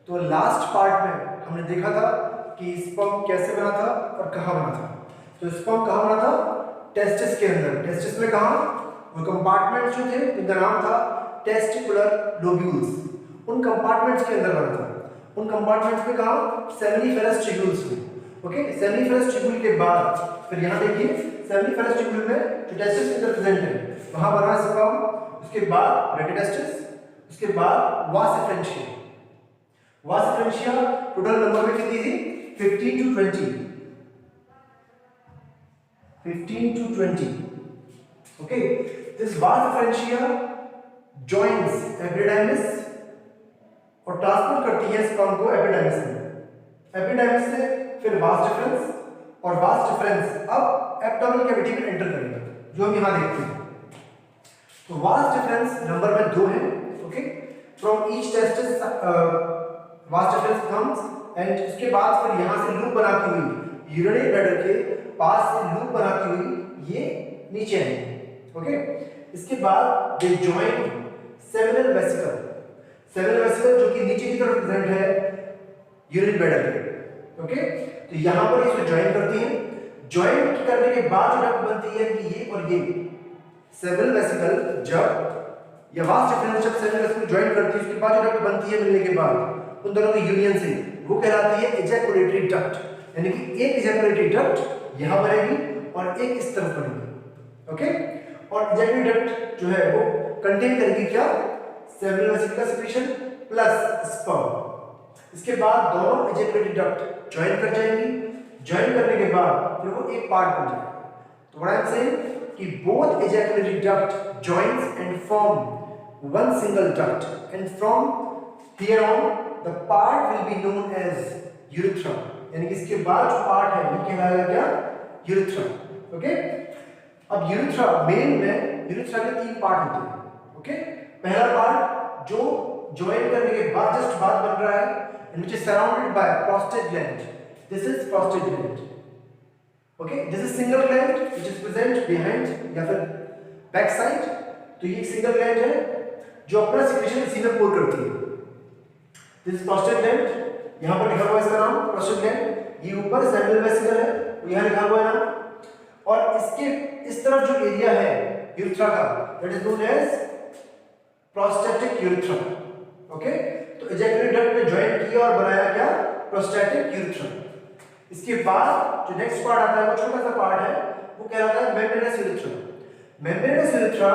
तो last part में हमने देखा था कि स्पर्म कैसे बना था और कहाँ बना था। तो स्पर्म कहाँ बना था? टेस्टिस के अंदर। टेस्टिस में कहाँ? वो कंपार्टमेंट्स जो थे उनका नाम था टेस्टिकुलर लोब्यूल्स, उन कंपार्टमेंट्स के अंदर बना था। उन कंपार्टमेंट्स में कहाँ? सेमिनिफेरस ट्यूब्यूल्स में। ओके, सेमिनिफेरस ट्यूब्यूल के बाद फिर यहाँ देखिए सेमिनिफेरस ट्यूब्यूल में जो टेस्टिस के अंदर प्रेजेंट है वहाँ बना स्पर्म, उसके बाद रेटिडेस्टिस, उसके बाद वास डिफरेंशिया। वास डिफरेंशिया टोटल नंबर में कितनी थी? 15 to 20, 15 to 20. Okay, this vas differentia joins epidermis और ट्रांसफर करती है स्पर्म को एपिडर्मिस में। एपिडर्मिस से फिर वास डिफरेंस, और वास डिफरेंस अब एब्डोमिनल कैविटी में एंटर करेगा, जो हम यहाँ देखते हैं। तो वास डिफरेंस नंबर में 2 है। Okay, from each testis vas deferens comes, and उसके बाद फिर यहाँ से लूप बनाती हुई यूरिनरी ब्लैडर के पास से लूप बनाती हुई ये नीचे है। ओके, इसके बाद they join seminal vesicle. Seminal vesicle जो कि नीचे की तरफ प्रेजेंट है यूरिनरी ब्लैडर के। ओके, तो यहाँ पर इसको जॉइन करती है। जॉइन करने के बाद जो डक्ट बनती है कि ये और ये सेमिनल वेसिकल जब या वास डिफरेंस जब सेमिनल वेसिकल जॉइन करती है उसके बाद जो डक्ट बनती है मिलने के बाद उन दोनों की यूनियन से वो कहलाती है एजैकुलेटरी डक्ट। यानी कि एक एजैकुलेटरी डक्ट यहाँ बनेगी और एक इस तरफ बनेगी। ओके, और एजैकुलेटरी डक्ट जो है वो कंटेन करेगी क्या? Seminal vesicle secretion plus sperm. इसके बाद दोनों एजैकुलेटरी डक्ट ज्वाइन कर जाएंगी। ज्वाइन करने के बाद फिर वो एक पार्ट बन जाएगा। तो व्हाट आई एम सेइंग कि both ejaculatory duct joins and form one single duct, and from here on the part will be known as urethra। यानी कि इसके बाद जो पार्ट है ये कहलाएगा क्या? यूरेथ्रा। ओके, अब यूरेथ्रा मेल में यूरेथ्रा के 3 पार्ट होते हैं। ओके, पहला पार्ट जो ज्वाइन करने के बाद जस्ट बाद बन रहा है, which is surrounded by prostate gland. This is prostate gland. Okay, this is single gland which is present behind या फिर बैक साइड। तो ये सिंगल ग्लैंड है जो अपना सीक्रेशन इसी में पोर करती है। दिस प्रोस्टेट ग्लैंड, यहाँ पर लिखा हुआ है इसका नाम प्रोस्टेट ग्लैंड। ये ऊपर सेमिनल वेसिकल है, तो यहाँ लिखा हुआ है नाम। और इसके इस तरफ जो एरिया है यूरेथ्रा का, that is known as prostatic urethra. Okay, तो एजैकुलेटरी डक्ट में ज्वाइन किया और बनाया क्या? Prostatic urethra. इसके बाद जो नेक्स्ट पार्ट आता है वो छोटा सा पार्ट है, वो कहलाता है मेम्ब्रेनस यूरेथ्रा। मेम्ब्रेनस यूरेथ्रा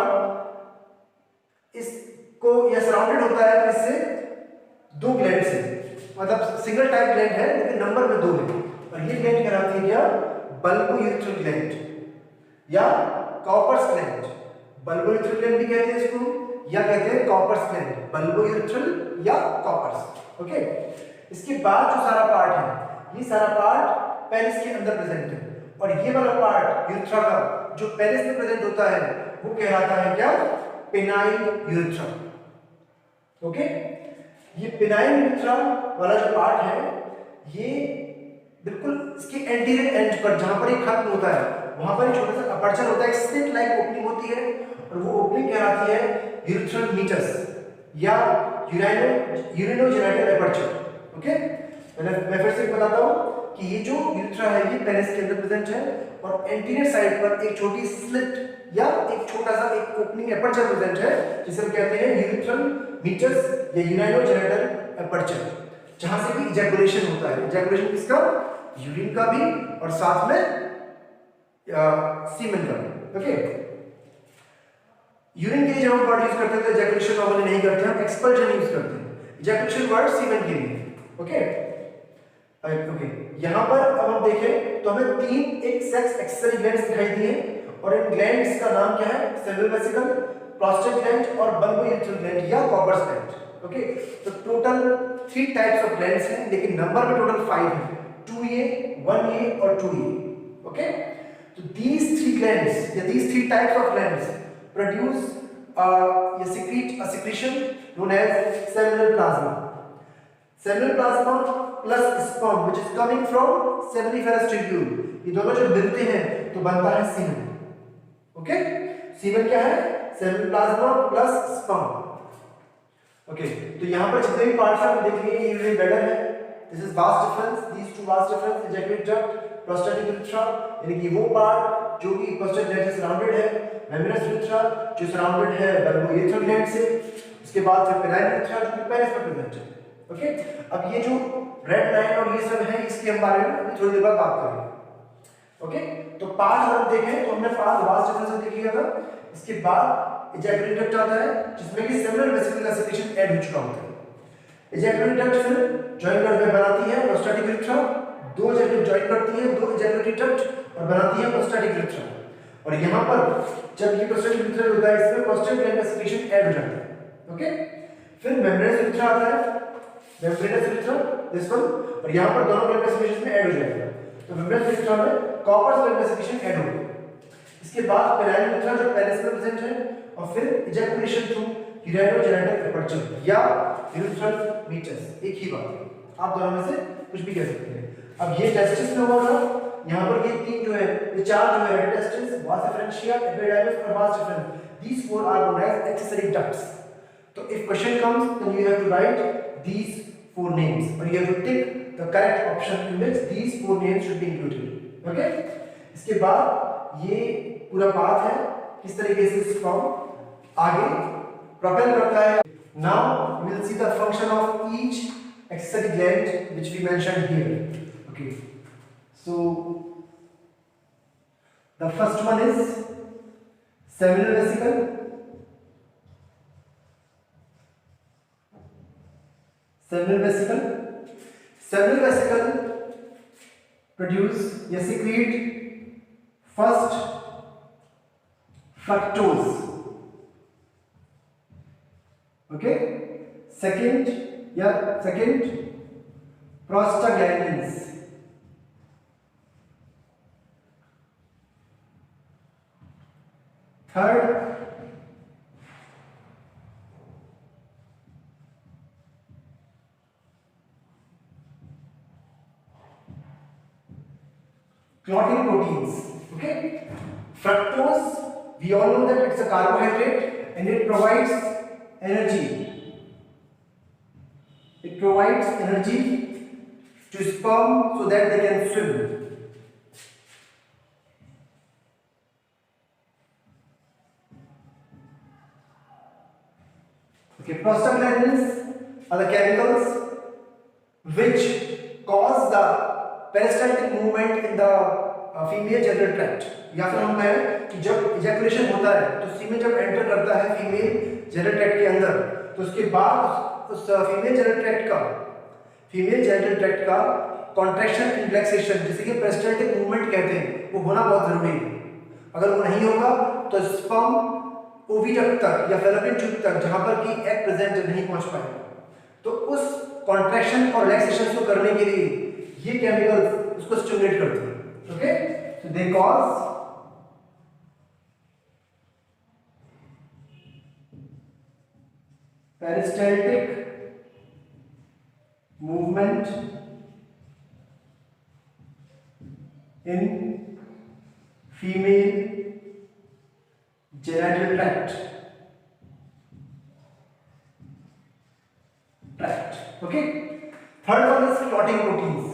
इसको यह सराउंडेड होता है इससे 2 ग्लैंड से, मतलब सिंगल टाइप ग्लैंड है लेकिन नंबर में 2 है। और ये ग्लैंड कहलाती है क्या? बल्बोयूरेथ्रल ग्लैंड या कॉपर्स ग्लैंड। बल्बोयूरेथ्रल ग्लैंड भी कहते हैं इसको, या कहते हैं कॉपर्स ग्लैंड, बल्बोयूरेथ्रल या कॉपर्स। ओके, इसके बाद जो सारा पार्ट है ये सारा पार्ट पेनिस के अंदर प्रेजेंट है, और ये वाला पार्ट यूरेथ्रा का जो पेनिस में प्रेजेंट होता है वो कहलाता है क्या? Penile urethra. ओके, ये पेनाइल यूरेथ्रा वाला जो पार्ट है ये बिल्कुल इसके एंटीरियर एंड पर जहां पर ये खत्म होता है वहां पर एक छोटा सा अपर्चर होता है, स्लिट लाइक ओपनिंग होती है, और वो ओपनिंग कहलाती है यूरेथ्रल मीटस या यूरिनोजेनिटल अपर्चर। ओके, मैं फिर से बताता हूं कि ये जो यूरेथ्रा है ये पेनिस के अंदर प्रेजेंट है, और एंटीरियर साइड पर एक छोटी स्लिट या एक छोटा सा एक ओपनिंग अपर्चर प्रेजेंट है जिसे हम कहते हैं यूरेथ्रल मीटस या यूरिनोजेनिटल अपर्चर, जहां से भी इजैकुलेशन होता है। इजैकुलेशन किसका? यूरिन का भी और साथ में सीमेन का भी। ओके, यूरिन के लिए जब हम वर्ड यूज करते हैं तो इजैकुलेशन नॉर्मली नहीं करते, हम एक्सपल्जन यूज करते हैं। इजैकुलेशन वर्ड सीमेन के लिए। ओके, यहाँ पर अब हम देखें तो हमें 3 एक सेक्स एक्सेसरी ग्लैंड्स दिखाई दिए, और इन ग्लैंड्स का नाम क्या है? सेमिनल वेसिकल, प्रोस्टेट ग्लैंड और बल्बोयूरेथ्रल ग्लैंड या कॉपर्स ग्लैंड। ओके, तो टोटल 3 टाइप्स ऑफ ग्लैंड्स हैं, लेकिन नंबर में टोटल 5 है, 2A, 1A और 2A। ओके, तो these 3 glands या these 3 types of glands produce या secrete a secretion known as seminal plasma. Seminal plasma plus sperm which is coming from seminiferous tubule, ये दोनों जब मिलते हैं तो बनता है सीमेन। ओके, सीमेन क्या है? Seminal plasma plus sperm. Okay, तो यहाँ पर जितने भी पार्ट्स आप देख लिए ये यूरिनरी ब्लैडर है, this is vast difference, these two vast difference, ejaculate duct, prostatic urethra, यानी कि वो पार्ट जो कि प्रोस्टेट ग्लैंड से सराउंडेड है, मेम्ब्रेनस urethra जो सराउंडेड है बल्बोइरेथ्रल ग्लैंड से, उसके बाद फिर पेनाइन urethra जो कि पेनिस में प्रेजेंट है। ओके, अब ये जो रेड लाइन और ये सब है इसके हम बारे में थोड़ी देर बाद बात करेंगे। ओके, तो पार्ट अगर हम देखें तो हमने पार्ट वास्ट डिफरेंस देख लिया था। इसके बाद इजैकुलेट डक्ट आता है जिसमें कि सेमिनल वेसिकल का सेक्रेशन ऐड हो चुका होता है। इजैकुलेट डक्ट फिर जॉइन करके बनाती है प्रोस्टैटिक यूरेथ्रा, दो इजैकुलेट जॉइन करती है, दो इजैकुलेट डक्ट और बनाती है प्रोस्टैटिक यूरेथ्रा। और यहाँ पर जब ये प्रोस्टैटिक यूरेथ्रा होता है इसमें प्रोस्टेट ग्लैंड का सेक्रेशन ऐड हो जाता है। ओके, फिर मेम्ब्रेनस यूरेथ्रा आता है, मेम्ब्रेनस यूरेथ्रा दिस वन, और यहाँ पर दोनों ग्लैंड का सेक्रेशन में ऐड हो जाएगा। तो मेम्ब्रेनस यूरेथ्रा में कॉपर ग्लैंड का सेक्रेशन ऐड होगा। इसके बाद पेनाइन यूरेथ्रा जो पेनिस में प्रेजेंट है, और फिर इजैकुलेशन थ्रू यूरेनोजेनिटल एपर्चर या यूरेथ्रल मीटस, एक ही बात है, आप दोनों में से कुछ भी कह सकते हैं। अब ये टेस्टिस में हुआ था, यहाँ पर ये तीन जो है, ये चार जो है, रेड टेस्टिस, वास डिफरेंशिया, एपिडाइमिस और vas deferens, these four are known as accessory ducts. So if question comes, then you have to write these four names, or you have to tick the correct option in which these four names should be included. Okay? इसके बाद ये पूरा path है, किस तरीके से sperm आगे propel करता है। Now we will see the function of each accessory gland which we mentioned here. Okay, so the first one is seminal vesicle. Seminal vesicle. Seminal vesicle produce या secrete first fructose. Okay, second prostaglandins, third clotting proteins. Okay, fructose, we all know that it's a carbohydrate and it provides energy. It provides energy to sperm so that they can swim. Okay, prostaglandins are the chemicals which cause the peristaltic movement in the female genital tract. या फिर हम कहें कि जब ejaculation होता है तो सीमेन जब एंटर करता है फीमेल जेनिटल ट्रैक्ट के अंदर, तो उसके बाद उस फीमेल जेनिटल ट्रैक्ट का कॉन्ट्रैक्शन एंड रिलैक्सेशन, जिसे कि पेरिस्टाल्टिक मूवमेंट कहते हैं, वो होना बहुत जरूरी है। अगर वो नहीं होगा तो स्पर्म ओविडक्ट तक या फैलोपियन ट्यूब तक, जहां पर कि एग प्रेजेंट नहीं पहुंच पाएगा, तो उस कॉन्ट्रैक्शन और रिलैक्सेशन को करने के लिए ये केमिकल्स उसको स्टिमुलेट करते हैं। Okay, so they cause peristaltic movement in female genital tract. Okay, third one is clotting proteins.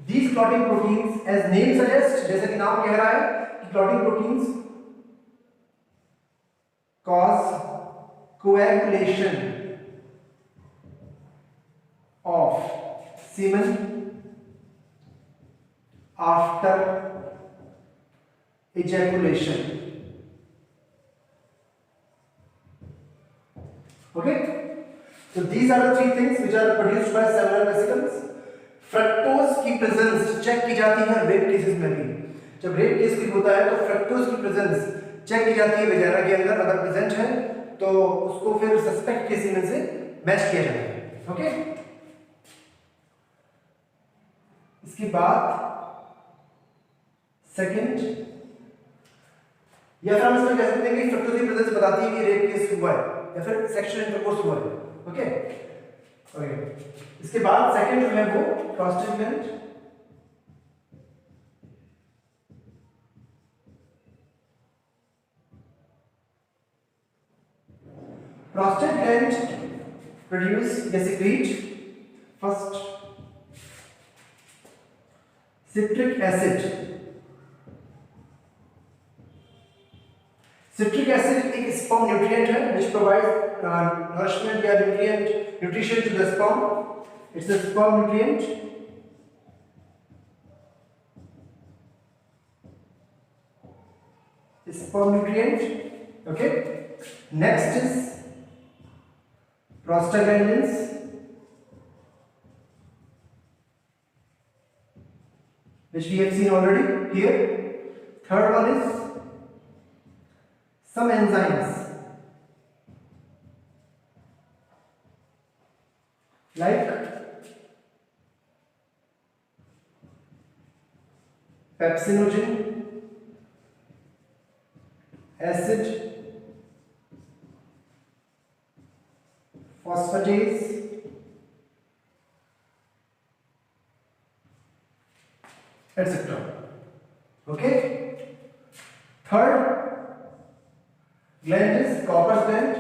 These clotting proteins, as name suggests, जैसे कि नाम कह रहा है कि clotting proteins cause coagulation of semen after ejaculation. Okay, so these are the three things which are produced by seminal vesicles. Fructose की presence check की जाती है रेप केसेस में भी। जब रेप केस भी होता है तो फ्रक्टोज की प्रेजेंस चेक की जाती है वेजाइना के अंदर, अगर प्रेजेंट है तो उसको फिर सस्पेक्ट के सीमेन से मैच किया जाता है। ओके, इसके बाद सेकंड, या फिर हम इसमें कह सकते हैं कि फ्रक्टोज की प्रेजेंस बताती है कि रेप केस हुआ है या फिर सेक्सुअल इंटरकोर्स हुआ है। ओके, इसके बाद सेकंड जो है वो prostate gland. Prostate gland produce या secrete first citric acid. Citric acid एक sperm nutrient है which provides nourishment या nutrition to the sperm. It's a sperm nutrient. Sperm nutrient. Okay. Next is prostaglandins. Which we have seen already here. Third one is some enzymes like pepsinogen, acid, phosphatase, etc. Okay. Third gland is Copper's gland.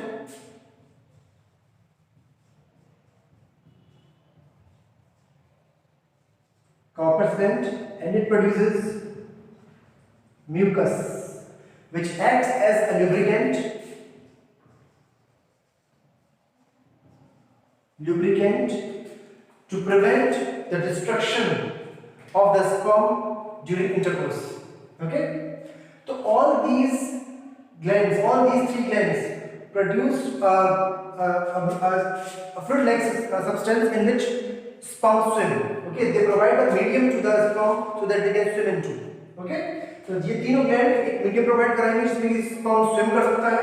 Copper's gland, and it produces mucus, which acts as a lubricant to prevent the destruction of the sperm during intercourse. Okay, so all these glands, all these three glands produce a fluid-like substance in which sperm swim. Okay, they provide a medium to the sperm so that they can swim into. Okay, तो ये तीनों gland एक medium provide कराएंगे जिसमें sperm swim कर सकता है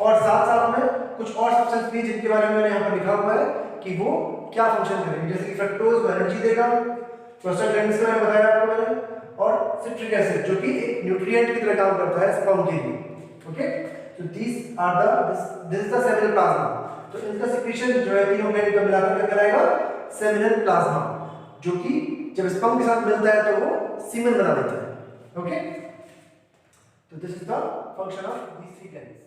और साथ-साथ में कुछ और सब्सटेंस भी जिनके बारे में मैंने यहाँ पर लिखा हुआ है कि वो क्या फंक्शन करेंगे, जैसे कि फ्रक्टोज वो एनर्जी देगा, प्रोस्टाग्लैंडिन्स का मैंने बताया आपको मैंने, और सिट्रिक एसिड जो कि एक न्यूट्रिएंट की तरह काम करता है स्पर्म के लिए. ओके, तो this are this is the seminal plasma. तो इनका सिक्रीशन जो है तीनों ग्लैंड का मिलाकर क्या कहलाएगा, सेमिनल प्लाज्मा, जो कि जब स्पर्म के साथ मिलता है तो वो सीमेन बना देता है. Okay, so this is the function of these three glands.